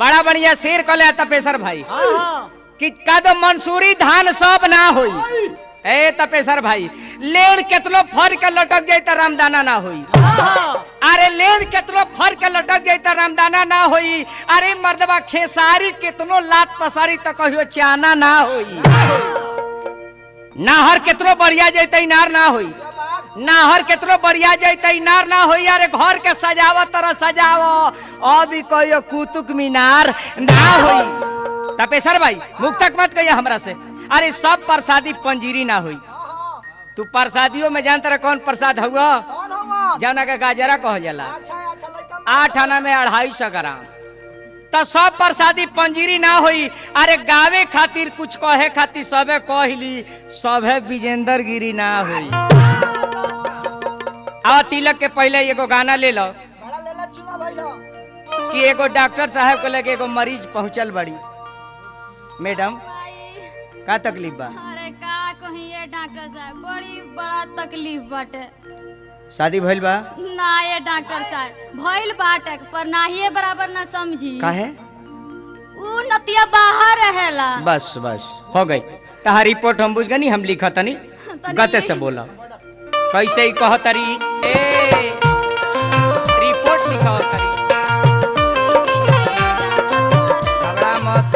बड़ा बढ़िया शेर कले तपेसर भाई कि का दो मंसूरी धान सब ना होई। ए तपेसर भाई लेन केतनो फर के लटक जाई त रामदाना ना होई। अरे लेन केतनो फर के लटक जाई त रामदाना ना होई। अरे मर्दबा खेसारी केतनो लात पसारी त कहियो चाना ना होई। नाहर केतनो बढ़िया जाई त इनार ना होई। नाहर केतनो बढ़िया जाई त इनार ना होई। अरे घर के सजावत तरह सजावो अभी कहियो कुतुब मीनार ना होई। तपेसर भाई मुक्तक मत कहिए हमरा से। अरे सब प्रसादी पंजीरी ना हुई। तू प्रसादियों में जानता रहा कौन प्रसाद हुआ? जाना का गाजरा कह जाला। 8 आना में 250 ग्राम तो सब प्रसादी पंजीरी ना हुई। अरे गावे खातिर कुछ कहे खातिर सबे कहली सबे विजेंद्र गिरी ना हुई। आ तिलक के पहले एगो गाना ले लो कि एगो डॉक्टर साहब को लेके एगो मरीज पहुंचल बड़ी। मैडम का तकलीफ बा? अरे का कहिए डॉक्टर साहब बड़ी बड़ा तकलीफ बाटे। शादी भइल बा? ना ये डॉक्टर साहब भइल बाटे पर नाहिए बराबर ना समझी। काहे? ऊ नतिया बाहर रहेला। बस बस हो गई तहार रिपोर्ट हम बुझ गनी। हम लिखा तनी गते से बोला कैसे ही कह तरी। ए रिपोर्ट लिखा तरी घबरा मत।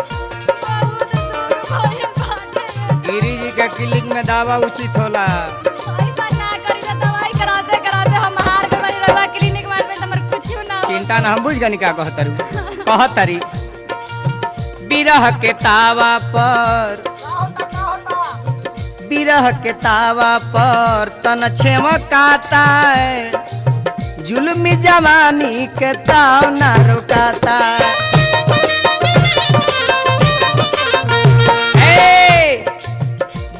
गिरी जी के क्लिनिक में दवा उचित होला। ऐसा ना करी तो दवाई कराते कराते हम हार के बनी रहा क्लिनिक में हमर कुछ ना। चिंता ना हम बुझ गनी का कह तरी। बिरह के तावा पर बिरह के तावा पर तन छेमकाता है। जुल्मी जवानी के ताव ना रुकाता है।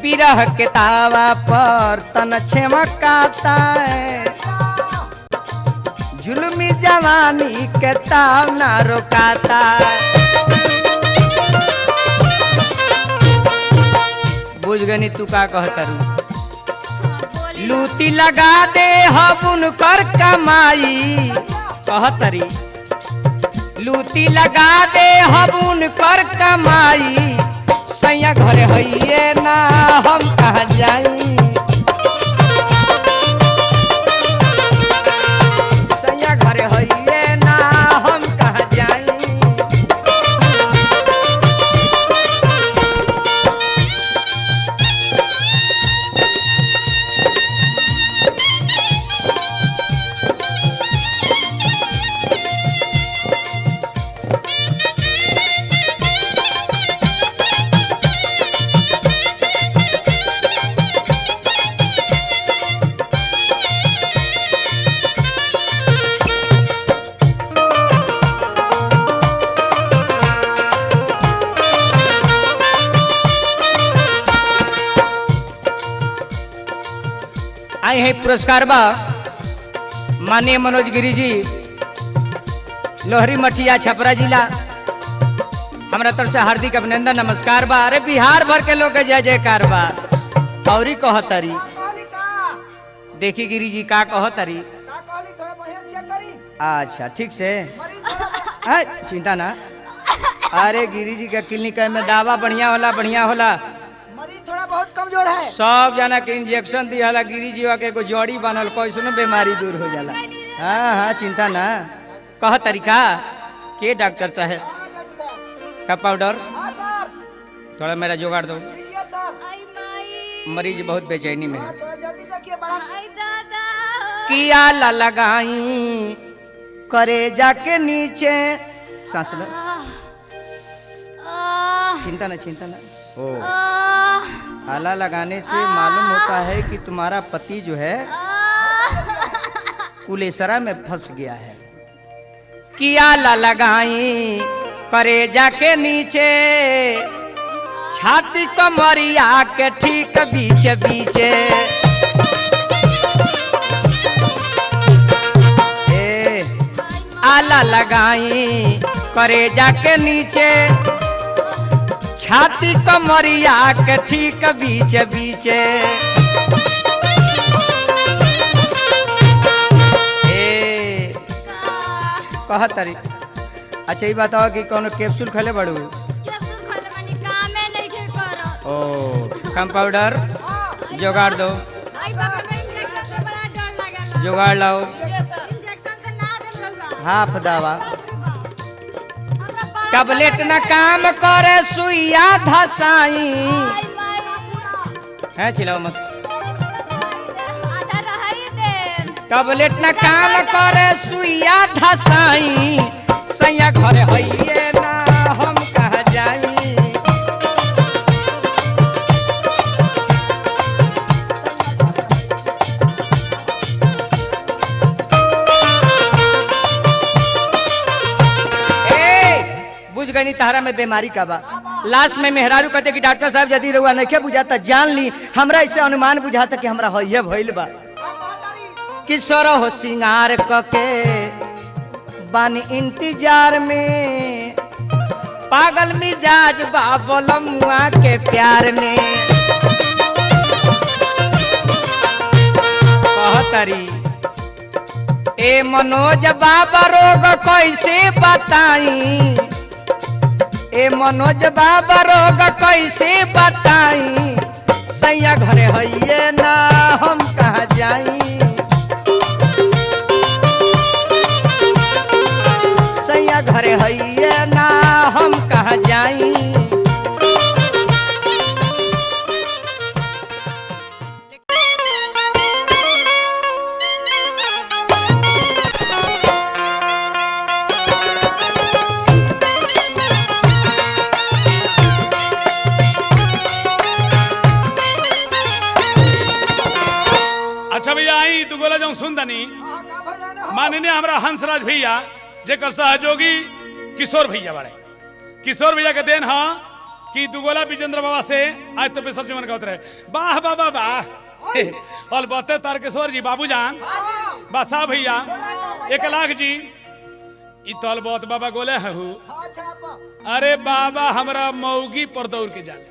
बिरह के तावा पर तन छेमकाता है। जुल्मी जवानी के ताव ना रुकाता। बुझ गनी तू का कहता रू। लूटी लगा दे हबुन कर कमाई कहतरी। लूटी लगा दे हबुन कर कमाई। सैया घरे हइये ना हम कहाँ जाई। सैया घरे हइये ना हम कहाँ जाई। आई है पुरस्कार बा माननीय मनोज गिरी जी लोहरी मठिया छपरा जिला। हमरा तरफ से हार्दिक अभिनंदन नमस्कार बा। अरे बिहार भर के लोग के जय जयकार बा। औरी कहतरी देखी गिरी जी का कहतरी। अच्छा ठीक से चिंता ना। अरे गिरी जी का क्लिनिक में दवा बढ़िया होला। मरीज थोड़ा बहुत कमजोर है। सब जना के इंजेक्शन दिया गिरी जी के एगो जड़ी बनल कैसनो बीमारी दूर हो जाला। हाँ हाँ चिंता ना। कह तरीका के डॉक्टर साहब का पाउडर थोड़ा मेरा जुगाड़ दो। मरीज बहुत बेचैनी में है। किया ला लगाई करे जाके नीचे सांस लो। चिंता ना। ओ आला लगाने से मालूम होता है कि तुम्हारा पति जो है कुलेसरा में फंस गया है। किया ला लगाई करे जाके नीचे छाती कमरिया के ठीक बीचे बीचे। आला लगाई करे जाके नीचे छाती कमरिया के ठीक बीचे बीचे। कहतरी अच्छा ये बताओ कि कोनो कैप्सूल खले बड़ू? कैप्सूल खाले बानी कामे नहीं के करत। ओ कम पाउडर जुगाड़ दो, आई बाबा में इंजेक्शन से बड़ा डर लागेला। जुगाड़ लाओ। इंजेक्शन से ना दे रहुआ। हाफ दवा। हमरा बड़ा टैबलेट न काम करे सुइया धसाई। है चिल्लाओ मत। आधा रही दे। टैबलेट न काम करे सुइया धसाई। सैया घरे हइये ना हम कहाँ जाई। बुझ गई तारा में बीमारी का बा। लास्ट में मेहरारू कहते कि डॉक्टर साहब यदि रउआ नहीं बुझाता जान ली, हमरा ऐसे अनुमान बुझाता कि हमरा हइये भइल बा। कि सरो हो सिंगार कके बानी इंतजार में, पागल मिजाज बाबल मुआ के प्यार में। कहतरी ए मनोज बाबा रोग कैसे बताई। ए मनोज बाबा रोग कैसे बताई। सैया घरे हइये ना हम कहाँ जाई। सैया घरे हइये ना हम कहाँ जाई। अच्छा भैया आई तू गोला जाऊं सुनदनी माननीय हमरा हंसराज भैया जेकर सहयोगी किशोर भैया बड़े। किशोर भैया के देन हा कि दुगोला विजेंद्र बाबा से आज तो बेसर जीवन कहते रहे। वाह वाह वाह वाह। और बते तारकेश्वर जी बाबूजान बासा भैया 1 लाख जी ई तल बहुत बाबा गोले हूँ। अरे बाबा हमरा मौगी पर दौड़ के जाले,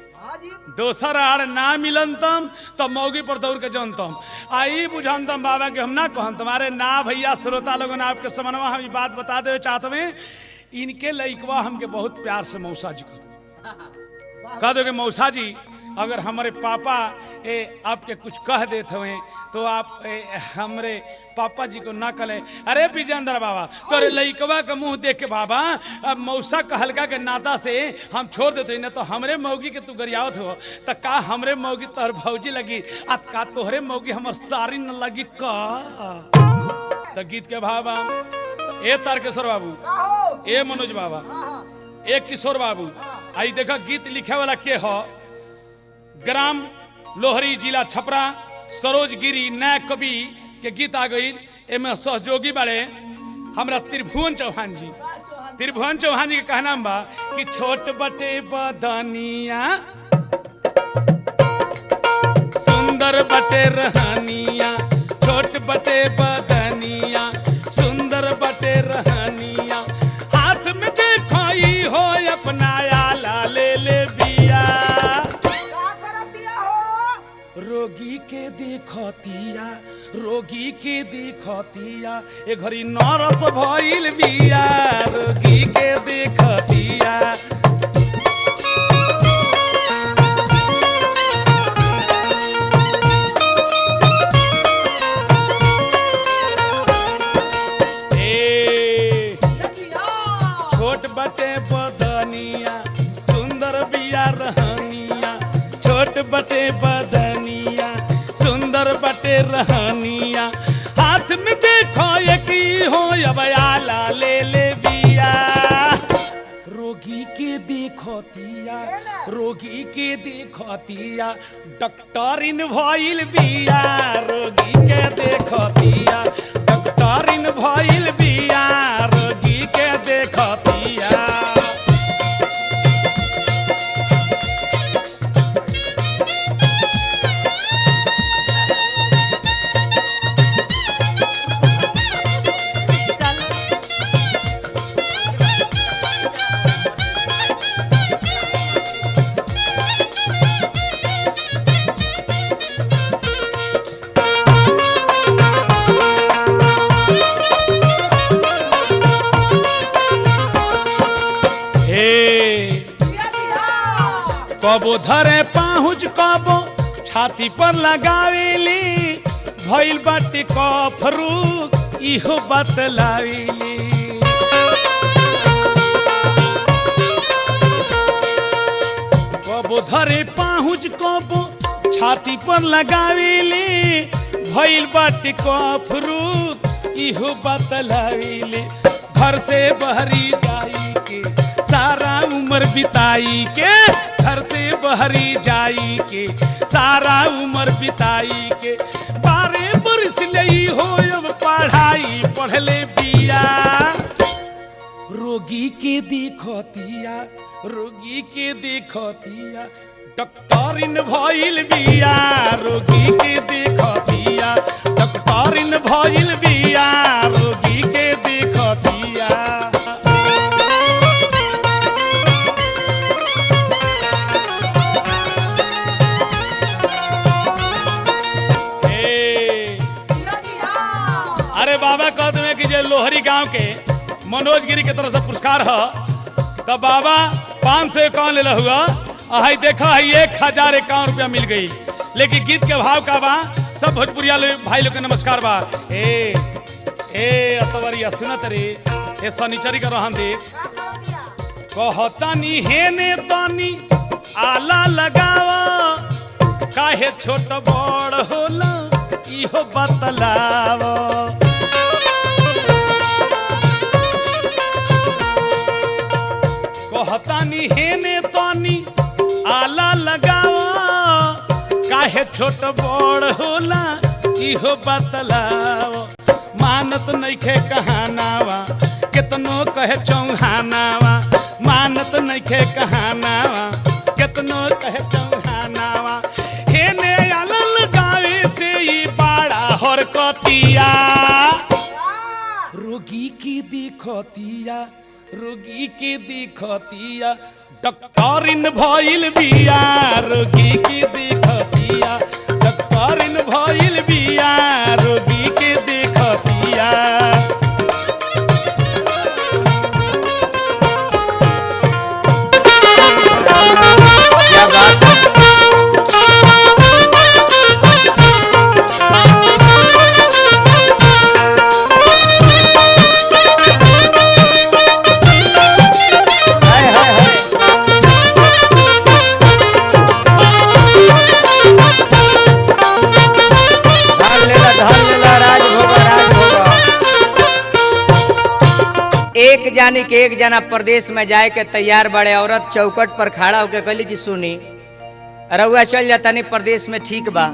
दोसर आड़ ना मिलनतम तो मौगी पर दौड़ के जानतम। आई बुझानतम बाबा के हम ना कहम तुम्हारे ना भैया श्रोता लोगन आपके समनवा हम बात बता दे चाहते हैं। इनके लइकवा हमके बहुत प्यार से मौसा जी कह दो कि मौसा जी अगर हमारे पापा आपके कुछ कह देते हुए तो आप हमरे पापा जी को ना कले। अरे विजेंद्र बाबा तोरे लइकवा के मुंह देख के बाबा अब मौसा कहलका के नाता से हम छोड़ देते न तो हमरे मौगी के तू गरियावत हो तो का हमरे मौगी तोहर भौजी लगी आ का तोहरे मौगी हमर सारी न लगी का। तो गीत के बाबा ए तारकेश्वर बाबू, ए मनोज बाबा, ए किशोर बाबू। आई देखा गीत लिखे वाला के हो ग्राम लोहरी जिला छपरा सरोज गिरी नया कवि के गीत आ गई। एमे सहयोगी बड़े हमरा त्रिभुवन चौहान जी। त्रिभुवन चौहान जी के कहना बा कि छोट बटे बदनिया सुंदर बटे रहनिया। छोट बटे बदनिया सुंदर बटे रहनिया। हाथ में देखाई हो अपना आला ले ले बिया। रोगी के देखतिया रोगी के देखतिया ए घड़ी नरस भइल बिया। रोगी के देखतिया छोट बटे बदनिया सुंदर बिया रहनिया। छोट बटे बदनिया सुंदर बटे रहनिया। हाथ में देखो एक हो अब आला ले ले बिया। रोगी के देखतिया रोगी के देखतिया डॉक्टर इन भइल बिया। रोगी के देखतिया डॉक्टर इन भइल बिया। रोगी के देखतिया कबो धरे पाहुज कबो छाती पर लगावेली भइल बाटे कफरू इहो बतलावेली कबो धरे पाहुज कबो छाती पर लगावेली भइल बाटे कफरू इहो बतलावेली घर से बहरी जाई के सारा उम्र बिताई के घर से बहरी जाई के सारा उम्र बिताई के 12 बरस लई हो अब पढ़ाई पढ़ले बिया रोगी के देखतिया रोगी के देखतिया डॉक्टरिन भइल बिया रोगी के देखतिया डॉक्टरिन भइल बिया रोगी के देखतिया अरे बाबा कहते हैं कि जे लोहरी गांव के मनोज गिरी के तरफ से पुरस्कार है तब बाबा 551 ले हुआ आई देखा है 1051 रुपया मिल गई लेकिन गीत के भाव का बा सब भोजपुरिया भाई लोग के नमस्कार बा ए अतवरिया सुनत रे ए सनीचरी का रहन देख कहतानी हेने तानी आला लगावा काहे छोट बड़ होला इहो बतलावा कहतानी हेने तानी आला लगावा काहे छोट बड़ होला इहो बतलावा मानत नइखे कहानावा केतनो कहे चौहानावा मानत नइखे कहानावा केतनो कहे चौहानावा हेने आला लगावे से ई बड़ा हरकतिया रोगी की दिखतिया रोगी की दिखतिया डॉक्टरिन भइल बिया रोगी की दिखतिया डॉक्टरिन भइल बिया रोगी की दिखतिया क्या बात है एक जानी के एक जना प्रदेश में जाए के तैयार बड़े औरत चौकट पर खड़ा होकर कहली कि सुनी रउआ चल जाता नहीं प्रदेश में ठीक बा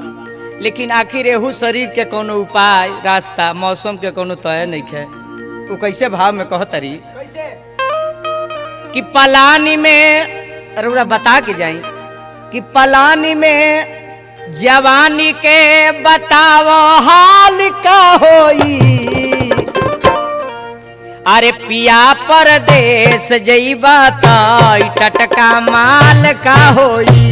लेकिन आखिर एहू शरीर के कोनो उपाय रास्ता मौसम के कोनो तय नहीं है वो कैसे भाव में कहतरी कैसे कि पलानी में रउआ बता के जाई कि पलानी में जवानी के बतावो हाल का होई अरे पिया परदेश जइबा त टटका माल का होई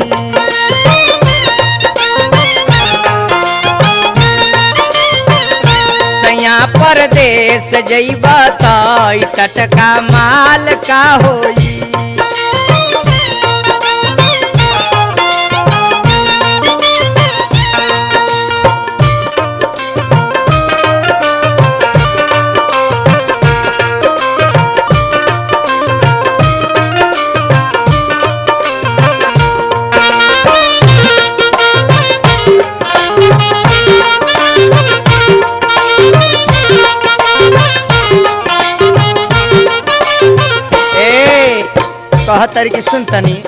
सैया परदेश जइबा त टटका माल का होई कहतर की सुनतनी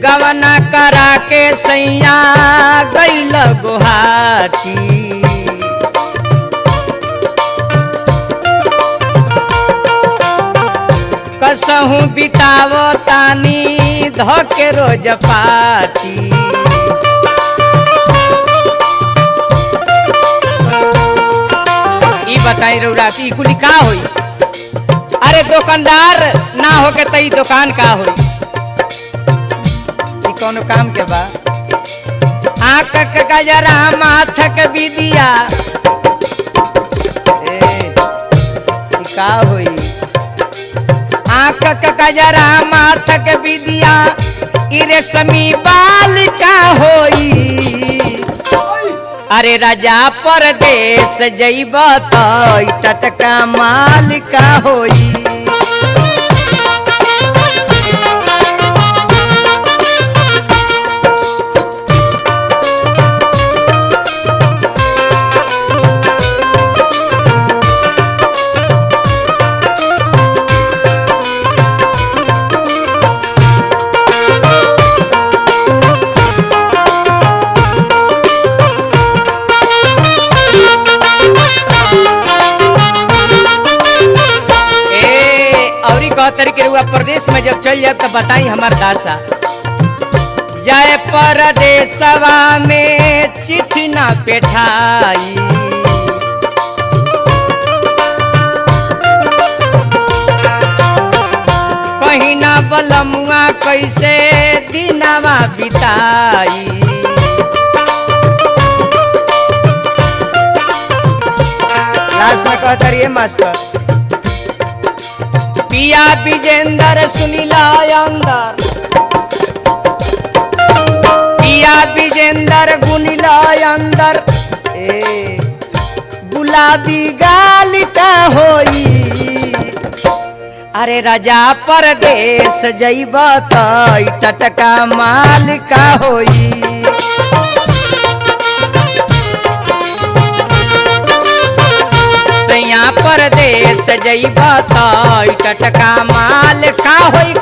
गवना करा के सैया गइल गुहाटी कसहू बितावो तानी धके रोज पाटी ई बताई रउरा की कुली का होई अरे दुकानदार ना होके तई दुकान का होई ई कोनो काम के बा आँख के गजरा माथ के बिदिया ए ई का होई आँख कजरा माथक विदिया रेशमी बाल का होई। अरे राजा परदेश जइब त टटका माल का होई। तरीके हुआ प्रदेश में जब चल जाए तो बताई हमार दासा। जाए परदेशवा में चिट्ठी ना पेठाई, कहीं ना बलमुआ कैसे दिनवा बिताई। लास्ट में कहता रहिए मास्टर पिया विजेंद्र सुनीला अंदर, पिया विजेंद्र गुनीला अंदर गुलाबी गाल का होई। अरे राजा परदेश जइब त टटका माल का होई। सैया परदेश जइब त टटका माल का होई।